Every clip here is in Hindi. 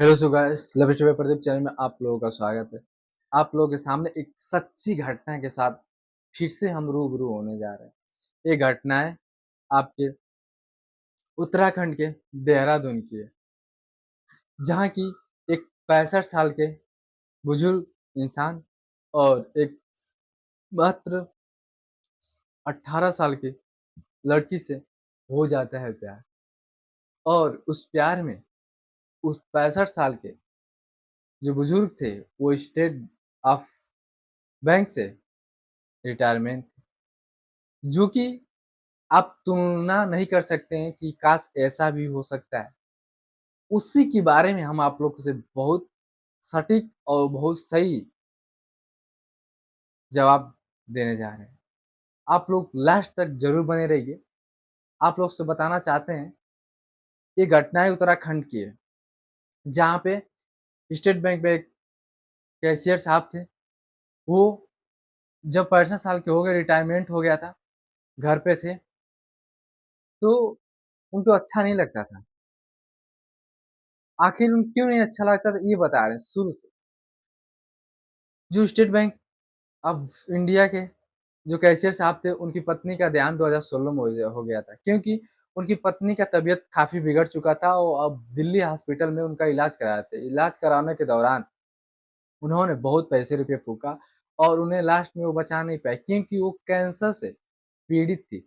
Hello so guys, love story Pradeep channel में आप लोगों का स्वागत है। आप लोगों के सामने एक सच्ची घटना के साथ फिर से हम रूबरू होने जा रहे हैं। ये घटना है आपके उत्तराखंड के देहरादून की है, जहाँ की एक 65 साल के बुजुर्ग इंसान और एक मात्र 18 साल की लड़की से हो जाता है प्यार। और उस प्यार में उस 65 साल के जो बुजुर्ग थे, वो स्टेट ऑफ बैंक से रिटायरमेंट, जो कि आप तुलना नहीं कर सकते हैं कि काश ऐसा भी हो सकता है। उसी के बारे में हम आप लोगों से बहुत सटीक और बहुत सही जवाब देने जा रहे हैं। आप लोग लास्ट तक ज़रूर बने रहिए। आप लोग से बताना चाहते हैं, ये घटना है उत्तराखंड की है, जहाँ पे स्टेट बैंक में एक कैशियर साहब थे। वो जब 65 साल के हो गए, रिटायरमेंट हो गया था, घर पे थे, तो उनको अच्छा नहीं लगता था। आखिर उन क्यों नहीं अच्छा लगता था, ये बता रहे हैं शुरू से। जो स्टेट बैंक अब इंडिया के जो कैशियर साहब थे, उनकी पत्नी का देहांत 2016 में हो गया था, क्योंकि उनकी पत्नी का तबीयत काफ़ी बिगड़ चुका था और अब दिल्ली हॉस्पिटल में उनका इलाज करा रहे थे। इलाज कराने के दौरान उन्होंने बहुत पैसे-रुपए फूँका और उन्हें लास्ट में वो बचा नहीं पाए, क्योंकि वो कैंसर से पीड़ित थी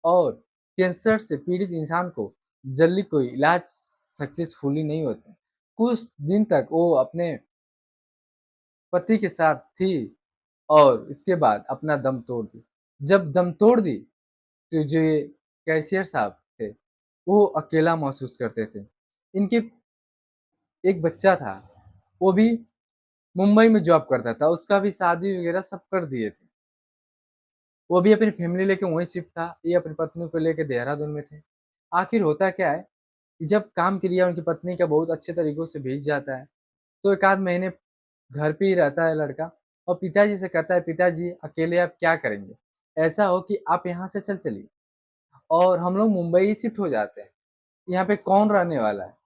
और कैंसर से पीड़ित इंसान को जल्दी कोई इलाज सक्सेसफुली नहीं होता। कुछ दिन तक वो अपने पति के साथ थी और इसके बाद अपना दम तोड़ दी। जब दम तोड़ दी, तो जो ये कैशियर साहब थे, वो अकेला महसूस करते थे। इनके एक बच्चा था, वो भी मुंबई में जॉब करता था, उसका भी शादी वगैरह सब कर दिए थे। वो भी अपनी फैमिली लेके वहीं शिफ्ट था, ये अपनी पत्नी को लेके देहरादून में थे। आखिर होता क्या है कि जब काम के लिए उनकी पत्नी का बहुत अच्छे तरीकों से भेज जाता है, तो 1 आध महीने घर पे ही रहता है लड़का और पिताजी से कहता है, "पिताजी अकेले आप क्या करेंगे? ऐसा हो कि आप यहाँ से चल चलिए और हम लोग मुंबई शिफ्ट हो जाते हैं। यहाँ पे कौन रहने वाला है?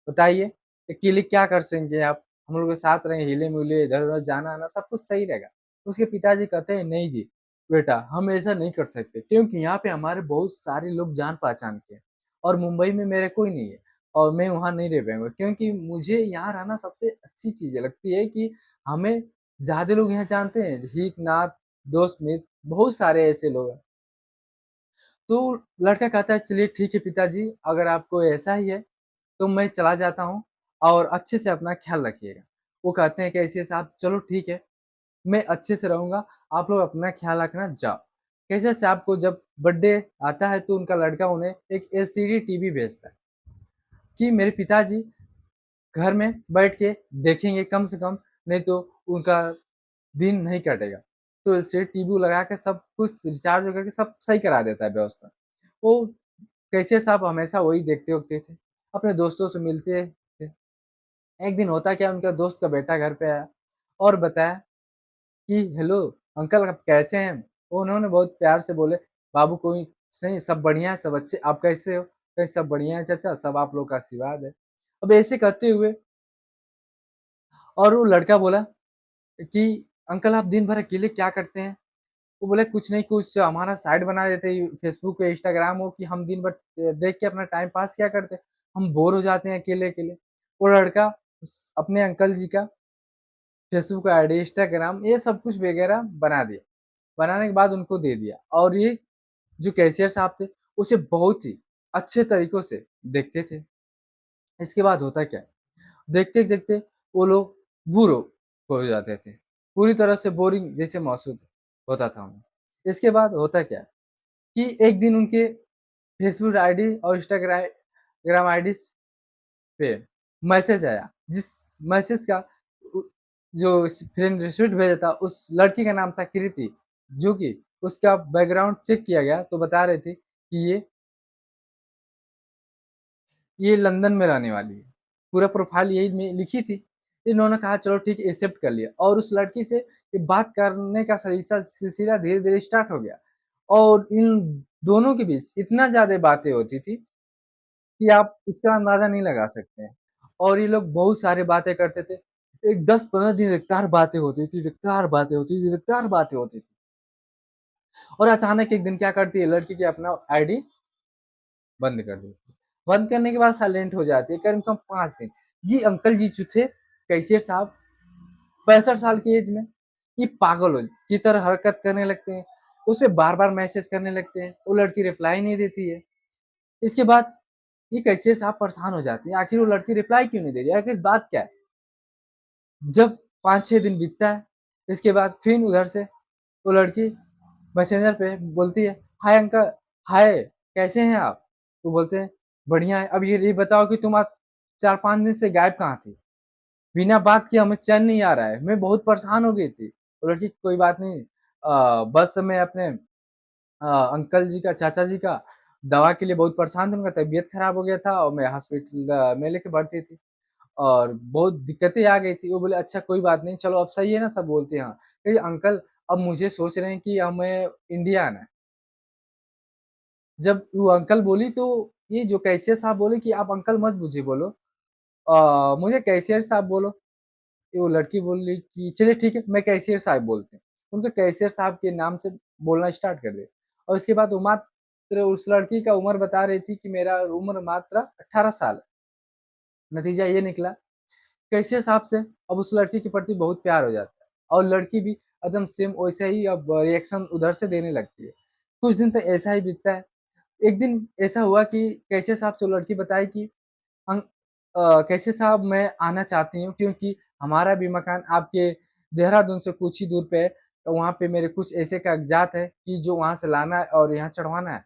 बताइए, अकेले क्या कर सकेंगे आप? हम लोग के साथ रहेंगे, हिले-मिले, इधर-उधर जाना-आना सब कुछ सही रहेगा।" उसके पिताजी कहते हैं, "नहीं जी, बेटा हम ऐसा नहीं कर सकते, क्योंकि यहाँ पे हमारे बहुत सारे लोग जान-पहचान के हैं और मुंबई में मेरे कोई नहीं है और मैं वहाँ नहीं रह पाऊँगा, क्योंकि मुझे यहाँ रहना सबसे अच्छी चीज़ लगती है कि हमें ज़्यादा लोग यहाँ जानते हैं, हित, नात, दोस्त, मित्र बहुत सारे ऐसे लोग हैं।" तो लड़का कहता है, "चलिए ठीक है पिताजी, अगर आपको ऐसा ही है, तो मैं चला जाता हूँ और अच्छे से अपना ख़्याल रखिएगा।" वो कहते हैं, "कैसिए साहब चलो ठीक है, मैं अच्छे से रहूँगा, आप लोग अपना ख़्याल रखना, जाओ।" कैसियर साहब को जब बर्थडे आता है, तो उनका लड़का उन्हें एक एलसीडी टीवी भेजता है कि मेरे पिताजी घर में बैठ के देखेंगे कम से कम, नहीं तो उनका दिन नहीं कटेगा। तो एलसीडी टीवी लगा के सब कुछ रिचार्ज वगैरह सब सही करा देता है व्यवस्था। वो कैशियर साहब हमेशा वही देखते-उखते थे, अपने दोस्तों से मिलते थे। एक दिन होता क्या, उनका दोस्त का बेटा घर पे आया और बताया कि हेलो अंकल आप कैसे हैं? तो उन्होंने बहुत प्यार से बोले, बाबू कोई नहीं, सब बढ़िया है, सब अच्छे, आप कैसे हो? कहे सब बढ़िया है चाचा, सब आप लोग का आशीर्वाद है। अब ऐसे कहते हुए और वो लड़का बोला कि अंकल आप दिन भर अकेले क्या करते हैं? वो बोले कुछ नहीं, कुछ हमारा साइट बना देते फेसबुक हो, इंस्टाग्राम हो कि हम दिन भर देख के अपना टाइम पास क्या करते हैं, हम बोर हो जाते हैं अकेले-अकेले। वो लड़का अपने अंकल जी का फेसबुक आईडी, इंस्टाग्राम ये सब कुछ वगैरह बना दिया। बनाने के बाद उनको दे दिया और ये जो कैशियर साहब थे, उसे बहुत ही अच्छे तरीकों से देखते थे। इसके बाद होता क्या है, देखते-देखते वो लोग बोर हो जाते थे। पूरी तरह से बोरिंग जैसे महसूस होता था उन्हें। इसके बाद होता क्या है कि एक दिन उनके फेसबुक आईडी और ग्राम आईडीज़ पे मैसेज आया, जिस मैसेज का उ जो फ्रेंड रिक्वेस्ट भेजा था, उस लड़की का नाम था कृति, जो कि उसका बैकग्राउंड चेक किया गया तो बता रही थी कि ये लंदन में रहने वाली है। पूरा प्रोफ़ाइल यही में लिखी थी। इन्होंने कहा चलो ठीक है, एक्सेप्ट कर लिया और उस लड़की से ये बात करने का सिलसिला धीरे-धीरे स्टार्ट हो गया और इन दोनों के बीच इतना ज़्यादा बातें होती थी कि आप इसका अंदाज़ा नहीं लगा सकते हैं। और ये लोग बहुत सारी बातें करते थे। एक 10-15 दिन लगातार बातें होती थी, लगातार बातें होती थी, लगातार बातें होती थी। और अचानक एक दिन क्या करती है लड़की की अपना आईडी बंद कर देती है। बंद करने के बाद साइलेंट हो जाती है कम से कम 5 दिन। ये अंकल जी जो थे कैशियर साहब 65 साल की एज में, ये पागल हो की तरह हरकत करने लगते हैं। उसे बार-बार मैसेज करने लगते हैं, वो लड़की रिप्लाई नहीं देती है। इसके बाद ये कैशियर साहब परेशान हो जाते हैं, आखिर वो लड़की रिप्लाई क्यों नहीं दे रही है? आखिर बात क्या है? जब 5-6 दिन बीतता है, इसके बाद फिर उधर से वो लड़की मैसेंजर पे बोलती है, "हाय अंकल, हाय कैसे हैं आप?" तो बोलते हैं, "बढ़िया है, अब ये बताओ कि तुम आज 4-5 दिन से गायब कहाँ थी? बिना बात किए हमें चैन नहीं आ रहा है, मैं बहुत परेशान हो गई थी।" वो लड़की, "कोई बात नहीं बस मैं अपने अंकल जी का, चाचा जी का दवा के लिए बहुत परेशान था, उनका तबीयत खराब हो गया था और मैं हॉस्पिटल में लेके भर्ती थी और बहुत दिक्कतें आ गई थी।" वो बोले, "अच्छा कोई बात नहीं, चलो अब सही है ना सब?" बोलते हैं, "हाँ।" कहिए, "अंकल अब मुझे सोच रहे हैं कि हमें इंडिया आना है।" जब वो अंकल बोली तो ये जो कैशियर साहब बोले कि आप अंकल मत मुझे बोलो मुझे कैशियर साहब बोलो। ये वो लड़की बोली कि चलिए ठीक है, मैं कैशियर साहब बोलते हैं। उनको कैशियर साहब के नाम से बोलना स्टार्ट कर दिया और उसके बाद वो मात्र उस लड़की का उम्र बता रही थी कि मेरा उम्र मात्र 18 साल है। नतीजा ये निकला कैशियर साहब से अब उस लड़की के प्रति बहुत प्यार हो जाता है और लड़की भी एकदम सेम वैसा ही अब रिएक्शन उधर से देने लगती है। कुछ दिन तक ऐसा ही बीतता है। एक दिन ऐसा हुआ कि कैशियर साहब से वो लड़की बताई कि कैशियर साहब मैं आना चाहती हूँ क्योंकि हमारा भी मकान आपके देहरादून से कुछ ही दूर पे है। तो वहाँ पे मेरे कुछ ऐसे कागज़ात हैं कि जो वहाँ से लाना है और यहाँ चढ़वाना है।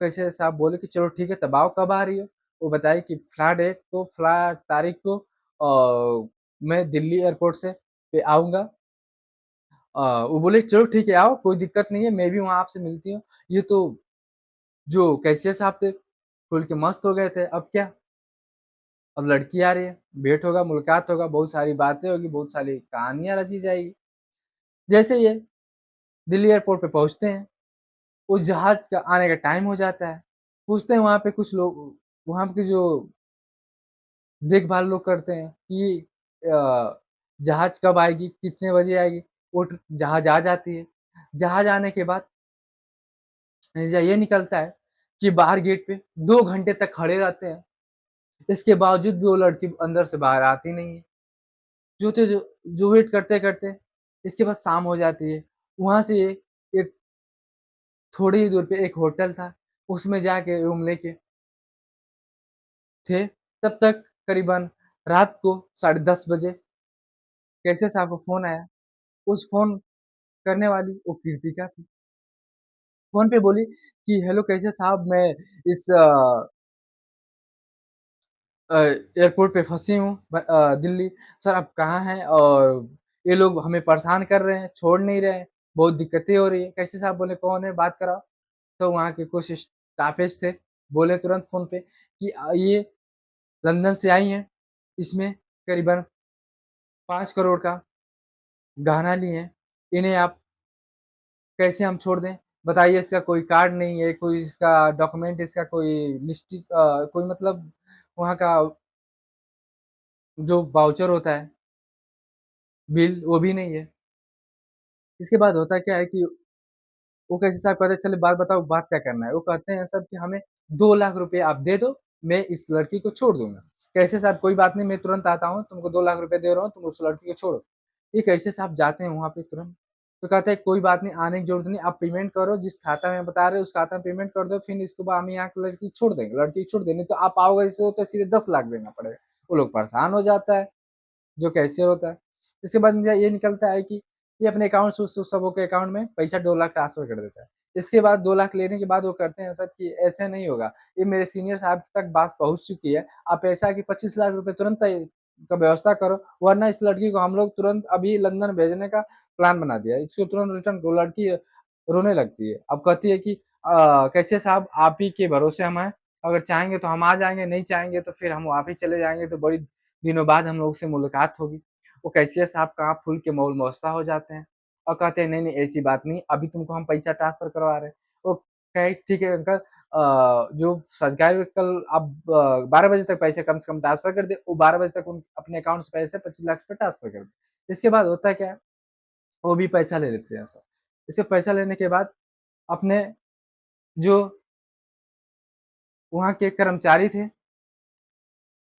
कैशियर साहब बोले कि चलो ठीक है, तब आओ कब आ रही हो? वो बताई कि फ्ला डेट को फ्ला तारीख को मैं दिल्ली एयरपोर्ट से पे आऊँगा। वो बोले चलो ठीक है आओ, कोई दिक्कत नहीं है, मैं भी वहाँ आपसे मिलती हूँ। ये तो जो कैशियर साहब थे, खुल के मस्त हो गए थे, अब क्या? अब लड़की आ रही है, भेंट होगा, मुलाकात होगा, बहुत सारी बातें होगी, बहुत सारी कहानियाँ रची जाएगी। जैसे ये दिल्ली एयरपोर्ट पे पहुँचते हैं, उस जहाज़ का आने का टाइम हो जाता है। पूछते हैं वहाँ पे कुछ लोग वहाँ के जो देखभाल लोग करते हैं कि जहाज़ कब आएगी, कितने बजे आएगी? वो ट जहाज़ आ जाती है। जहाज़ आने के बाद नतीजा ये निकलता है कि बाहर गेट पे 2 घंटे तक खड़े रहते हैं। इसके बावजूद भी वो लड़की अंदर से बाहर आती नहीं है। जो थे जो वेट करते-करते इसके बाद शाम हो जाती है। वहाँ से एक थोड़ी ही दूर पे एक होटल था, उसमें जाके रूम लेके थे। तब तक करीबन रात को साढ़े 10 बजे कैशियर साहब को फ़ोन आया। उस फ़ोन करने वाली वो कृतिका थी। फ़ोन पे बोली कि हेलो कैशियर साहब मैं इस एयरपोर्ट पे फँसी हूँ दिल्ली। सर आप कहाँ हैं? और ये लोग हमें परेशान कर रहे हैं, छोड़ नहीं रहे हैं, बहुत दिक्कतें हो रही हैं। कैशियर साहब बोले कौन है? बात कराओ। तो वहाँ के कुछ स्टाफ़ेज थे, बोले तुरंत फ़ोन पे कि ये लंदन से आई हैं, इसमें करीबन 5 करोड़ का गहना ली हैं, इन्हें आप कैसे हम छोड़ दें? बताइए इसका कोई कार्ड नहीं है, कोई इसका डॉक्यूमेंट इसका कोई कोई मतलब वहाँ का जो वाउचर होता है, बिल वो भी नहीं है। इसके बाद होता क्या है कि वो कैसे साहब कहते हैं चलिए बात बताओ, बात क्या करना है? वो कहते हैं सब कि हमें 2 लाख रुपए आप दे दो, मैं इस लड़की को छोड़ दूँगा। कैसे साहब कोई बात नहीं मैं तुरंत आता हूँ, तुमको 2 लाख रुपए दे रहा हूँ, तुम उस लड़की को छोड़ो। ये कैसे साहब जाते हैं वहाँ पे तुरंत, तो कहते हैं कोई बात नहीं आने की ज़रूरत नहीं, आप पेमेंट करो जिस खाता में बता रहे हो उस खाता में पेमेंट कर दो, फिर इसके बाद हम यहाँ की लड़की छोड़ देंगे, लड़की को छोड़ देंगे, नहीं तो आप आओगे ऐसे तो सीधे 10 लाख देना पड़ेगा। वो लोग परेशान हो जाता है। जो कैशियर होता है। इसके बाद ये निकलता है कि ये अपने अकाउंट से उस सबों के अकाउंट में पैसा 2 लाख ट्रांसफ़र कर देता है। इसके बाद 2 लाख लेने के बाद वो करते हैं सब कि ऐसे नहीं होगा, ये मेरे सीनियर साहब तक बात पहुँच चुकी है, आप ऐसा है कि 25 लाख रुपए तुरंत का व्यवस्था करो, वरना इस लड़की को हम लोग तुरंत अभी लंदन भेजने का प्लान बना दिया है। इसको तुरंत रिटर्न वो लड़की रोने लगती है। अब कहती है कि कैशियर साहब आप ही के भरोसे हम हैं, अगर चाहेंगे तो हम आ जाएँगे, नहीं चाहेंगे तो फिर हम वापिस चले जाएँगे, तो बड़ी दिनों बाद हम लोग से मुलाकात होगी। वो कैशियर साहब कहाँ फूल के मौल-मौसा हो जाते हैं और कहते हैं, "नहीं, नहीं ऐसी बात नहीं, अभी तुमको हम पैसा ट्रांसफ़र करवा रहे हैं।" वो कहे, "ठीक है अंकल जो सरकारी कल आप 12 बजे तक पैसे कम से कम ट्रांसफ़र कर दें, वो 12 बजे तक उन अपने अकाउंट से पैसे 25 लाख रुपए ट्रांसफ़र कर दें। इसके बाद होता क्या है, वो भी पैसा ले लेते हैं सब। इससे पैसा लेने के बाद अपने जो वहाँ के कर्मचारी थे,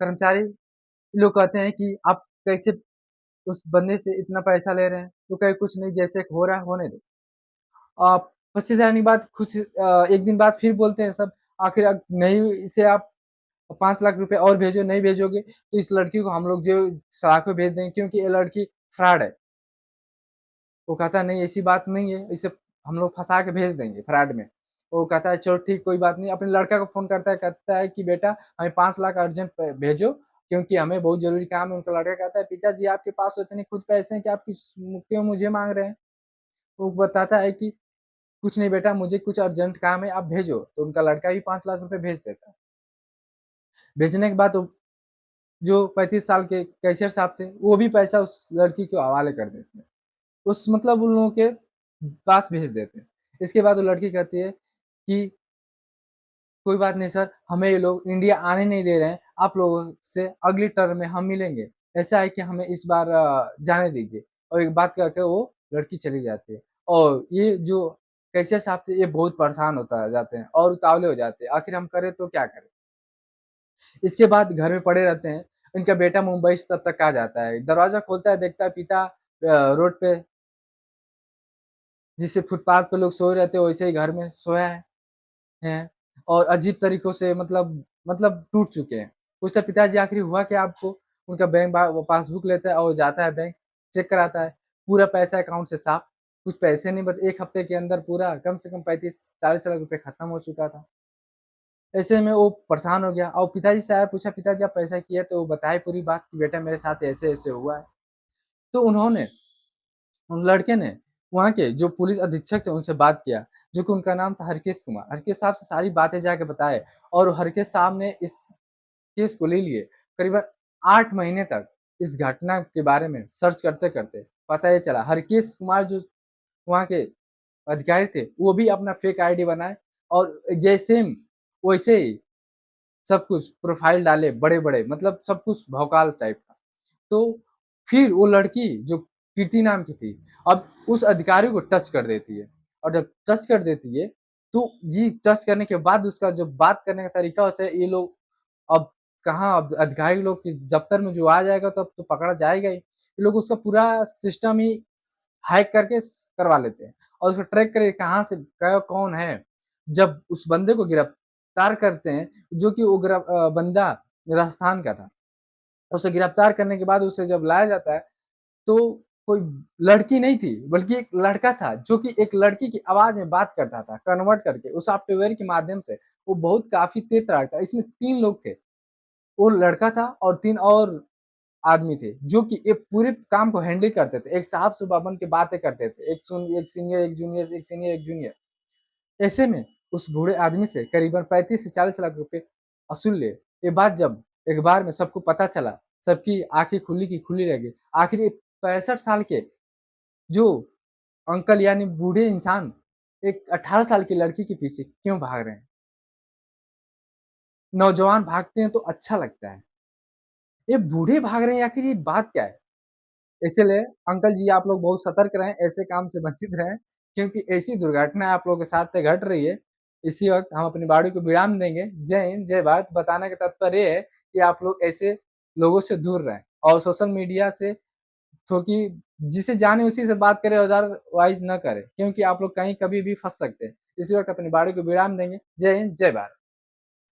कर्मचारी लोग कहते हैं कि आप कैसे उस बंदे से इतना पैसा ले रहे हैं? तो कहे कुछ नहीं जैसे हो रहा है होने दो। अ, 25 जाने के बाद कुछ 1 दिन बाद फिर बोलते हैं सब आखिर नहीं इसे आप 5 लाख रुपए और भेजो, नहीं भेजोगे तो इस लड़की को हम लोग जो सलाखों भेज देंगे क्योंकि ये लड़की फ्रॉड है। वो कहता है नहीं ऐसी बात नहीं है, इसे हम लोग फँसा के भेज देंगे फ्रॉड में। वो कहता है चलो ठीक कोई बात नहीं, अपने लड़का को फ़ोन करता है, कहता है कि बेटा हमें 5 लाख अर्जेंट प भेजो क्योंकि हमें बहुत ज़रूरी काम है। उनका लड़का कहता है पिताजी आपके पास तो इतने खुद पैसे हैं कि आप क्यों मुझे माँग रहे हैं? वो बताता है कि कुछ नहीं बेटा मुझे कुछ अर्जेंट काम है आप भेजो, तो उनका लड़का भी 5 लाख रुपए भेज देता है। भेजने के बाद वो जो 35 साल के कैशियर साहब थे, वो भी पैसा उस लड़की के हवाले कर देते हैं। उस मतलब उन लोगों के पास भेज देते हैं। इसके बाद वो लड़की कहती है कि कोई बात नहीं सर, हमें ये लोग इंडिया आने नहीं दे रहे हैं, आप लोगों से अगली टर्म में हम मिलेंगे। ऐसा है कि हमें इस बार जाने दीजिए और एक बात कह के वो लड़की चली जाती है। और ये जो कैशियर साहब थे, ये बहुत परेशान होता जाते हैं और उतावले हो जाते हैं, आखिर हम करें तो क्या करें? इसके बाद घर में पड़े रहते हैं, इनका बेटा मुंबई से तब तक आ जाता है, दरवाज़ा खोलता है, देखता है पिता रोड पे जिससे फुटपाथ पे लोग सोए रहते हैं, वैसे ही घर में सोया है और अजीब तरीकों से मतलब टूट चुके हैं। पूछता है पिताजी आखिर हुआ क्या आपको? उनका बैंक वो पासबुक लेता है और जाता है बैंक, चेक कराता है, पूरा पैसा अकाउंट से साफ, कुछ पैसे नहीं बच 1 हफ्ते के अंदर पूरा कम से कम 35-40 लाख रुपए खत्म हो चुका था। ऐसे में वो परेशान हो गया और पिताजी से आया पूछा पिताजी आप ऐसा किए? तो वो बताए पूरी बात कि बेटा मेरे साथ ऐसे-ऐसे हुआ है। तो उन्होंने उन लड़के ने वहाँ के जो पुलिस अधीक्षक थे उनसे बात किया, जो कि उनका नाम था हरकेश कुमार। हरकेश साहब से सारी बातें जाके बताए और हरकेश साहब ने इस केस को ले लिए। करीबन 8 महीने तक इस घटना के बारे में सर्च करते-करते पता ये चला हरकेश कुमार जो वहाँ के अधिकारी थे, वो भी अपना फेक आईडी बनाए और सेम वैसे ही सब कुछ प्रोफाइल डाले बड़े-बड़े मतलब सब कुछ भौकाल टाइप का। तो फिर वो लड़की जो कीर्ति नाम की थी, अब उस अधिकारी को टच कर देती है और जब टच कर देती है, तो ये टच करने के बाद उसका जो बात करने का तरीका होता है, ये लोग अब कहाँ अब अधिकारी लोग के दफ्तर में जो आ जाएगा तो अब तो पकड़ा जाएगा ही। ये लोग उसका पूरा सिस्टम ही हैक करके करवा लेते हैं और उसको ट्रैक करके कहाँ से कौन है। जब उस बंदे को गिरफ्तार करते हैं, जो कि वो बंदा राजस्थान का था। उसे गिरफ्तार करने के बाद उसे जब लाया जाता है, तो कोई लड़की नहीं थी, बल्कि एक लड़का था, जो कि एक लड़की की आवाज़ में बात करता था, कन्वर्ट करके उस सॉफ्टवेयर के माध्यम से। वो बहुत काफ़ी तेज़ तर्रार था। इसमें 3 लोग थे। वो लड़का था और 3 और आदमी थे, जो कि ये पूरे काम को हैंडल करते थे। एक साहब सुबह बन के बातें करते थे। एक सीनियर, एक जूनियर, एक सीनियर, एक जूनियर। ऐसे में उस बूढ़े आदमी से करीबन 35 से 40 लाख रुपए वसूल लिए। ये बात जब एक बार में सबको पता चला, सबकी आँखें खुली की खुली रह गई। आखिर ये 65 साल के जो अंकल यानी बूढ़े इंसान एक 18 साल की लड़की के पीछे क्यों भाग रहे हैं? नौजवान भागते हैं तो अच्छा लगता है। ये बूढ़े भाग रहे हैं आखिर ये बात क्या है? इसीलिए अंकल जी आप लोग बहुत सतर्क रहें, ऐसे काम से बचित रहें, क्योंकि ऐसी दुर्घटना आप लोगों के साथ में घट रही है। इसी वक़्त हम अपनी वाणी को विराम देंगे। जय हिंद, जय भारत। बताने का तात्पर्य ये है कि आप लोग ऐसे लोगों से दूर रहें और सोशल मीडिया से क्योंकि जिसे जाने उसी से बात करें अदरवाइज़ ना करें, क्योंकि आप लोग कहीं कभी भी फँस सकते हैं। इसी वक़्त अपनी वाणी को विराम देंगे। जय हिंद, जय भारत।